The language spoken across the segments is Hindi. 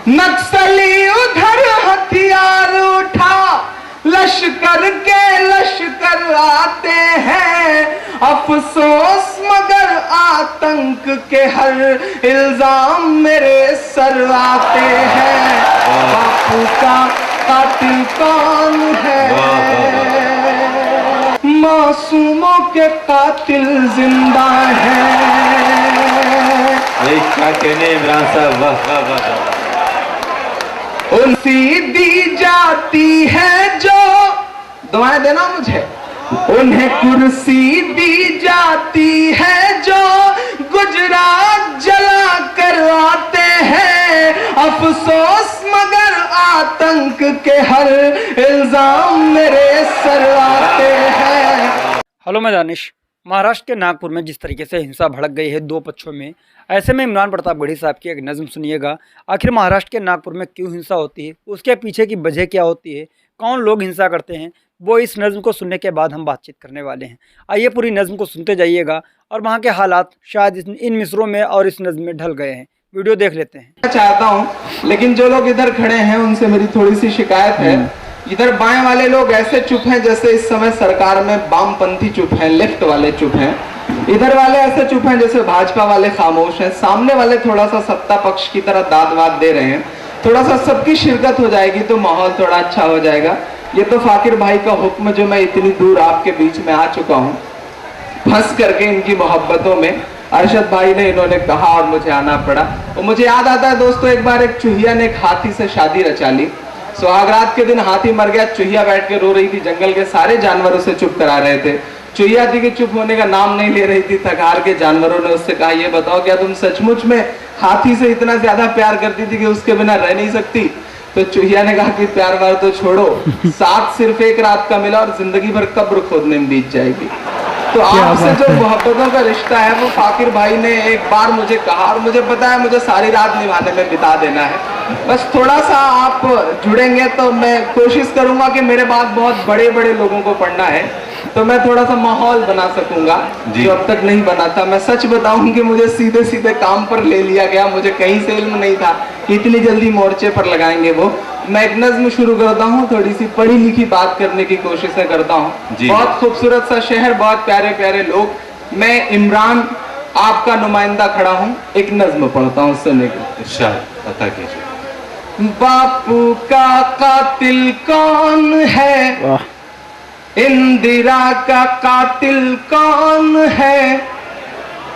नक्सली उधर हथियार उठा, लश्कर के लश्कर आते हैं, अफसोस मगर आतंक के हर इल्जाम मेरे सर आते हैं। बापू का कातिल कौन है, मासूमों के कातिल जिंदा हैं। क्या कहने इमरान साहब, वाह वाह वाह। उनसी दी जाती है जो, दुआएं देना मुझे, उन्हें कुर्सी दी जाती है जो गुजरात जला कर आते हैं, अफसोस मगर आतंक के हर इल्जाम मेरे सर आते हैं। हेलो, मैं दानिश। महाराष्ट्र के नागपुर में जिस तरीके से हिंसा भड़क गई है दो पक्षों में, ऐसे में इमरान प्रतापगढ़ी साहब की एक नज़म सुनिएगा। आखिर महाराष्ट्र के नागपुर में क्यों हिंसा होती है, उसके पीछे की वजह क्या होती है, कौन लोग हिंसा करते हैं, वो इस नज़म को सुनने के बाद हम बातचीत करने वाले हैं। आइए पूरी नज़म को सुनते जाइएगा और वहाँ के हालात शायद इन मिसरों में और इस नज़म में ढल गए हैं। वीडियो देख लेते हैं। चाहता हूँ, लेकिन जो लोग इधर खड़े हैं उनसे मेरी थोड़ी सी शिकायत है। इधर बाएं वाले लोग ऐसे चुप हैं जैसे इस समय सरकार में वामपंथी चुप हैं, लेफ्ट वाले चुप हैं। इधर वाले ऐसे चुप हैं जैसे भाजपा वाले खामोश हैं। सामने वाले थोड़ा सा सत्ता पक्ष की तरह दाद वाद दे रहे हैं। थोड़ा सा सबकी शिरकत हो जाएगी तो माहौल थोड़ा अच्छा हो जाएगा। ये तो फाकिर भाई का हुक्म जो मैं इतनी दूर आपके बीच में आ चुका हूँ, फंस करके इनकी मोहब्बतों में। अरशद भाई ने इन्होंने कहा और मुझे आना पड़ा। और मुझे याद आता है दोस्तों, एक बार एक चूहिया ने एक हाथी से शादी रचा ली। सुहागरात के दिन हाथी मर गया, चूहिया बैठ के रो रही थी। जंगल के सारे जानवर उसे चुप करा रहे थे। चूहिया जी के चुप होने का नाम नहीं ले रही थी। थकार के जानवरों ने उससे कहा, ये बताओ क्या तुम सचमुच में हाथी से इतना ज्यादा प्यार करती थी कि उसके बिना रह नहीं सकती? तो चूहिया ने कहा कि प्यार वार तो छोड़ो, साथ सिर्फ एक रात का मिला और जिंदगी भर कब्र खोदने में बीत जाएगी। तो आपसे जो मोहब्बतों का रिश्ता है वो फाकिर भाई ने एक बार मुझे कहा, और मुझे पता है मुझे सारी रात निभाने में बिता देना है। बस थोड़ा सा आप जुड़ेंगे तो मैं कोशिश करूंगा कि मेरे बाद बहुत बड़े बड़े लोगों को पढ़ना है, तो मैं थोड़ा सा माहौल बना सकूंगा जो अब तक नहीं बना था। मैं सच बताऊं कि मुझे सीधे सीधे काम पर ले लिया गया। मुझे कहीं से इल्म नहीं था कि इतनी जल्दी मोर्चे पर लगाएंगे वो। मैं एक नज्म शुरू करता हूँ, थोड़ी सी पढ़ी लिखी बात करने की कोशिशें करता हूँ। बहुत खूबसूरत सा शहर, बहुत प्यारे प्यारे लोग। मैं इमरान आपका नुमाइंदा खड़ा हूँ, एक नज्म पढ़ता हूँ, सुनने की। बापू का कातिल कौन है, इंदिरा का कातिल कौन है,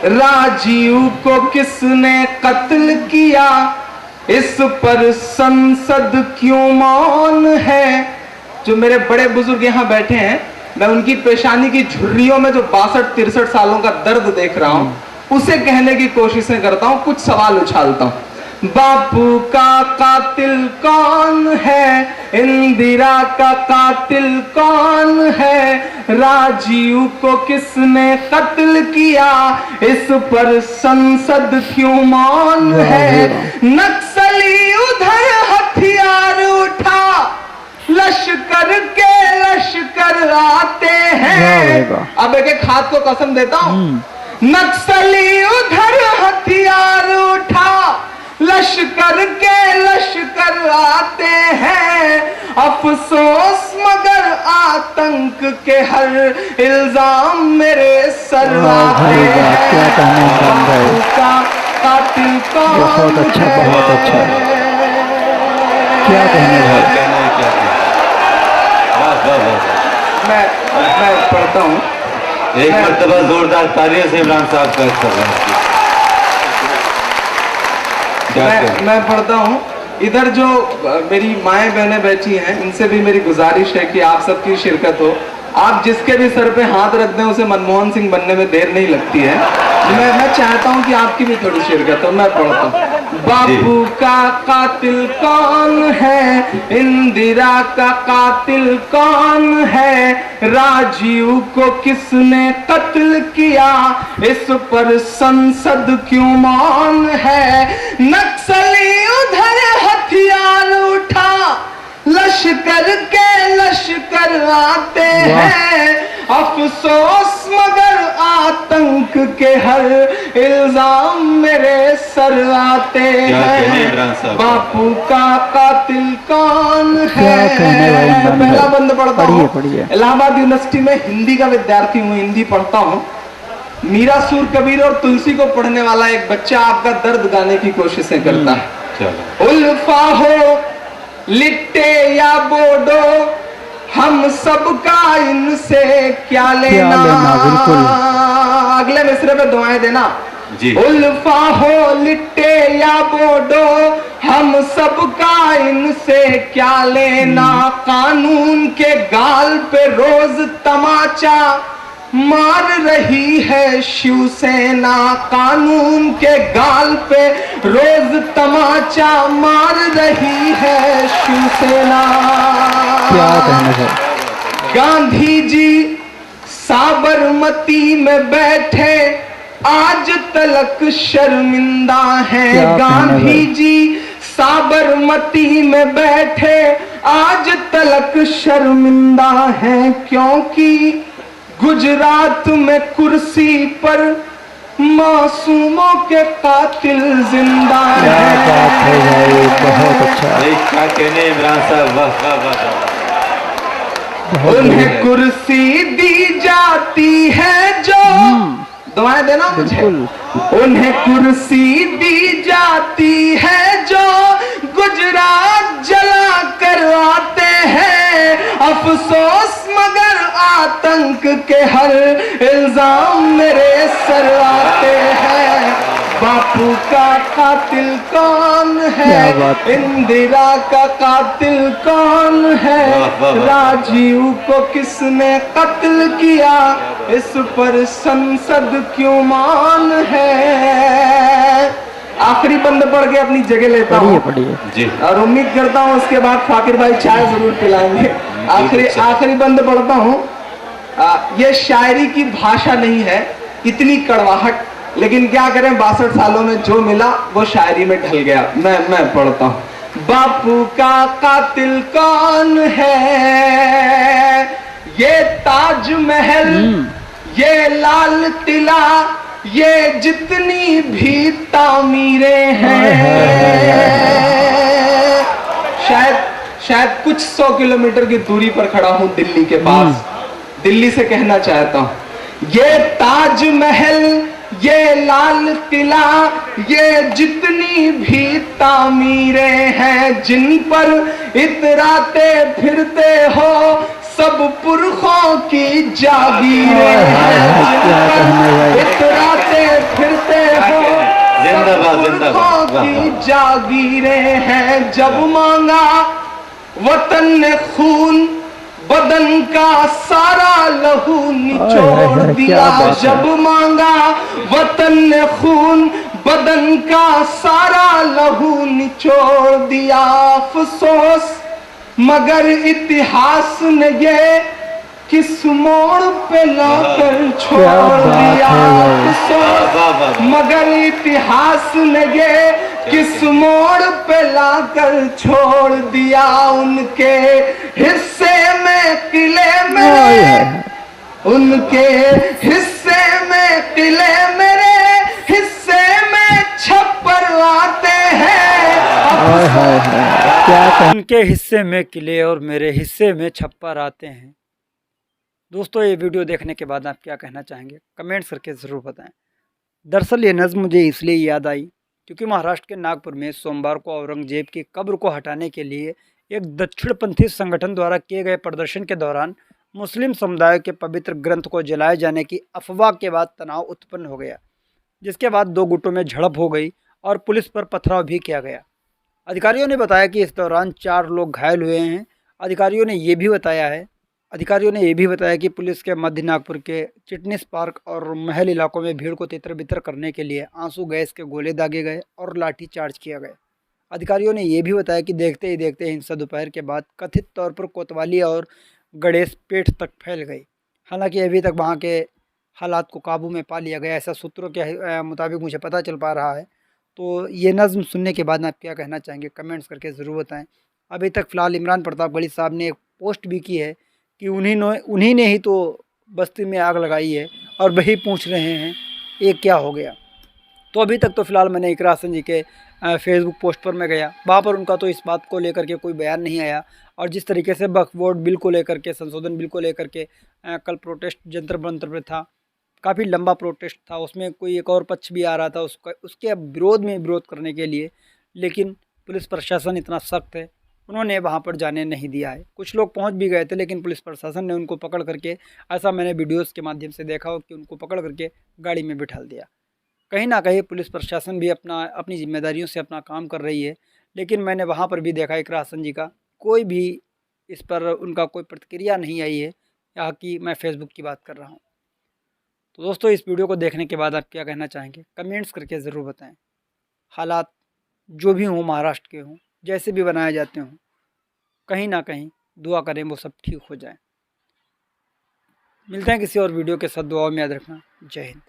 राजीव को किसने कत्ल किया, इस पर संसद क्यों मौन है। जो मेरे बड़े बुजुर्ग यहाँ बैठे हैं, मैं उनकी पेशानी की झुर्रियों में जो 62-63 सालों का दर्द देख रहा हूँ, उसे कहने की कोशिशें करता हूँ, कुछ सवाल उछालता हूँ। बापू का कातिल कौन है, इंदिरा का कातिल कौन है, राजीव को किसने कत्ल किया, इस पर संसद क्यों मौन है। नक्सली उधर हथियार उठा, लश्कर के लश्कर आते हैं। अब एक एक हाथ को कसम देता हूँ। नक्सली उधर हथियार उठा, लश्कर के लश्कर आते हैं, अफसोस मगर आतंक के हर इल्जाम मेरे सर आते हैं। का कातिल कौन है? बहुत अच्छा, बहुत अच्छा। क्या कहने भाई? मैं पढ़ता हूँ। एक मर्तबा जोरदार तालियों से इमरान साहब का मैं पढ़ता हूँ। इधर जो मेरी माएँ बहनें बैठी हैं, इनसे भी मेरी गुजारिश है कि आप सबकी शिरकत हो। आप जिसके भी सर पे हाथ रख दें उसे मनमोहन सिंह बनने में देर नहीं लगती है। मैं चाहता हूँ कि आपकी भी थोड़ी शिरकत हो। मैं पढ़ता हूँ। बापू का कातिल कौन है, इंदिरा का कातिल कौन है, राजीव को किसने कत्ल किया, इस पर संसद क्यों मौन है। नक्सली उधर हथियार उठा, लश्कर के लश्कर आते हैं, अफसोस मगर आतंक के हर इल्जाम मेरे सर आते क्या कहने हैं। इमरान साहब? बापू का कातिल कौन है? क्या कहने भाई इमरान भाई? पहला बंद पढ़ता पढ़िए, हूँ। पढ़िए। इलाहाबाद यूनिवर्सिटी में हिंदी का विद्यार्थी हूँ, हिंदी पढ़ता हूँ। मीरा, सूर, कबीर और तुलसी को पढ़ने वाला एक बच्चा आपका दर्द गाने की कोशिशें करता है। चलो उल्फा हो लिट्टे या बोडो, हम सबका इनसे क्या लेना? बिल्कुल। अगले मिसरे पे दुआएं देना। जी। उल्फा हो लिट्टे या बोडो, हम सबका इनसे क्या लेना? कानून के गाल पे रोज तमाचा मार रही है शिवसेना। कानून के गाल पे रोज तमाचा मार रही है शिवसेना। क्या कहना है? गांधी जी साबरमती में बैठे आज तलक शर्मिंदा हैं। क्या कहना है? गांधी जी साबरमती में बैठे आज तलक शर्मिंदा हैं, क्योंकि गुजरात में कुर्सी पर मासूमों के कातिल जिंदा क्या हैं। बात है भाई, बहुत अच्छा। अरे क्या कहने इमरान साहब, वाह वाह वाह वाह। बहुत उन्हें बढ़िया। कुर्सी दी जाती है जो, दुआएं देना मुझे। बिल्कुल। उन्हें कुर्सी दी जाती है जो गुजरात जला कर आते हैं। अफसोस मगर आतंक के हर इल्जाम मेरे सर आते हैं। बापू का कातिल कौन है? क्या बात है? इंदिरा का कातिल कौन है? वाह, वाह, वाह। राजीव को किसने कत्ल किया? इस पर संसद क्यों मान है? आखिरी बंद पढ़ के अपनी जगह लेता पढ़िए, हूँ पढ़िए। जी। और उम्मीद करता हूँ उसके बाद फाकिर भाई चाय जरूर पिलाएंगे। आखिरी बंद पढ़ता हूँ। ये शायरी की भाषा नहीं है, इतनी कड़वाहट, लेकिन क्या करें, 62 सालों में जो मिला वो शायरी में ढल गया। मैं पढ़ता हूँ। बापू का कातिल कौन है? ये ताजमहल, ये लाल किला, ये जितनी भी तामीरें हैं, शायद कुछ 100 किलोमीटर की दूरी पर खड़ा हूं दिल्ली के पास। दिल्ली से कहना चाहता हूं, ये ताजमहल, ये लाल किला, ये जितनी भी तामीरें हैं, जिन पर इतराते फिरते हो सब पुरखों की जागीरें हैं। जिन पर इतराते फिरते हो जिंदाबाद, सब पुरखों जिंदाबाद। की जागीरें हैं। जब मांगा वतन ने खून, बदन का सारा लहू निचोड़ दिया। क्या बात है? जब मांगा वतन ने खून, बदन का सारा लहू निचोड़ दिया। अफसोस मगर इतिहास ने ये किस मोड़ पे लाकर छोड़ दिया। अफसोस मगर इतिहास ने ये किस मोड़ पे लाकर छोड़ दिया। उनके हिस्से में किले मेरे, उनके हिस्से में किले मेरे हिस्से में छप्पर आते हैं। उनके हिस्से में किले और मेरे हिस्से में छप्पर आते हैं। दोस्तों, ये वीडियो देखने के बाद आप क्या कहना चाहेंगे, कमेंट्स करके ज़रूर बताएं। दरअसल ये नज़्म मुझे इसलिए याद आई क्योंकि महाराष्ट्र के नागपुर में सोमवार को औरंगजेब की कब्र को हटाने के लिए एक दक्षिणपंथी संगठन द्वारा किए गए प्रदर्शन के दौरान मुस्लिम समुदाय के पवित्र ग्रंथ को जलाए जाने की अफवाह के बाद तनाव उत्पन्न हो गया, जिसके बाद दो गुटों में झड़प हो गई और पुलिस पर पथराव भी किया गया। अधिकारियों ने बताया कि इस दौरान 4 लोग घायल हुए हैं। अधिकारियों ने यह भी बताया कि पुलिस के मध्य नागपुर के चिटनिस पार्क और महल इलाकों में भीड़ को तितर बितर करने के लिए आंसू गैस के गोले दागे गए और लाठी चार्ज किया गया। अधिकारियों ने यह भी बताया कि देखते ही देखते हिंसा दोपहर के बाद कथित तौर पर कोतवाली और गणेश पेठ तक फैल गई। हालांकि अभी तक वहां के हालात को काबू में पा लिया गया, ऐसा सूत्रों के मुताबिक मुझे पता चल पा रहा है। तो ये नज़्म सुनने के बाद आप क्या कहना चाहेंगे, कमेंट्स करके ज़रूर बताएं। अभी तक फ़िलहाल इमरान प्रतापगढ़ी साहब ने एक पोस्ट भी की है कि उन्हीं ने ही तो बस्ती में आग लगाई है और वही पूछ रहे हैं ये क्या हो गया। तो अभी तक तो फ़िलहाल मैंने इकरा हसन जी के फेसबुक पोस्ट पर मैं गया, वहाँ पर उनका तो इस बात को लेकर के कोई बयान नहीं आया। और जिस तरीके से वक्फ बोर्ड बिल को लेकर के, संशोधन बिल को लेकर के कल प्रोटेस्ट जंतर मंतर पे था, काफ़ी लंबा प्रोटेस्ट था, उसमें कोई एक और पक्ष भी आ रहा था उसके विरोध में विरोध करने के लिए, लेकिन पुलिस प्रशासन इतना सख्त है, उन्होंने वहाँ पर जाने नहीं दिया है। कुछ लोग पहुँच भी गए थे, लेकिन पुलिस प्रशासन ने उनको पकड़ करके, ऐसा मैंने वीडियोज़ के माध्यम से देखा हो कि उनको पकड़ करके गाड़ी में बिठा दिया। कहीं ना कहीं पुलिस प्रशासन भी अपनी जिम्मेदारियों से अपना काम कर रही है, लेकिन मैंने वहाँ पर भी देखा इकरा हसन जी का कोई भी इस पर उनका कोई प्रतिक्रिया नहीं आई है, यहाँ की मैं फेसबुक की बात कर रहा हूँ। तो दोस्तों, इस वीडियो को देखने के बाद आप क्या कहना चाहेंगे कमेंट्स करके ज़रूर बताएं। हालात जो भी हों, महाराष्ट्र के हों, जैसे भी बनाए जाते हों, कहीं ना कहीं दुआ करें वो सब ठीक हो जाए। मिलते हैं किसी और वीडियो के साथ, दुआओं में याद रखना। जय हिंद।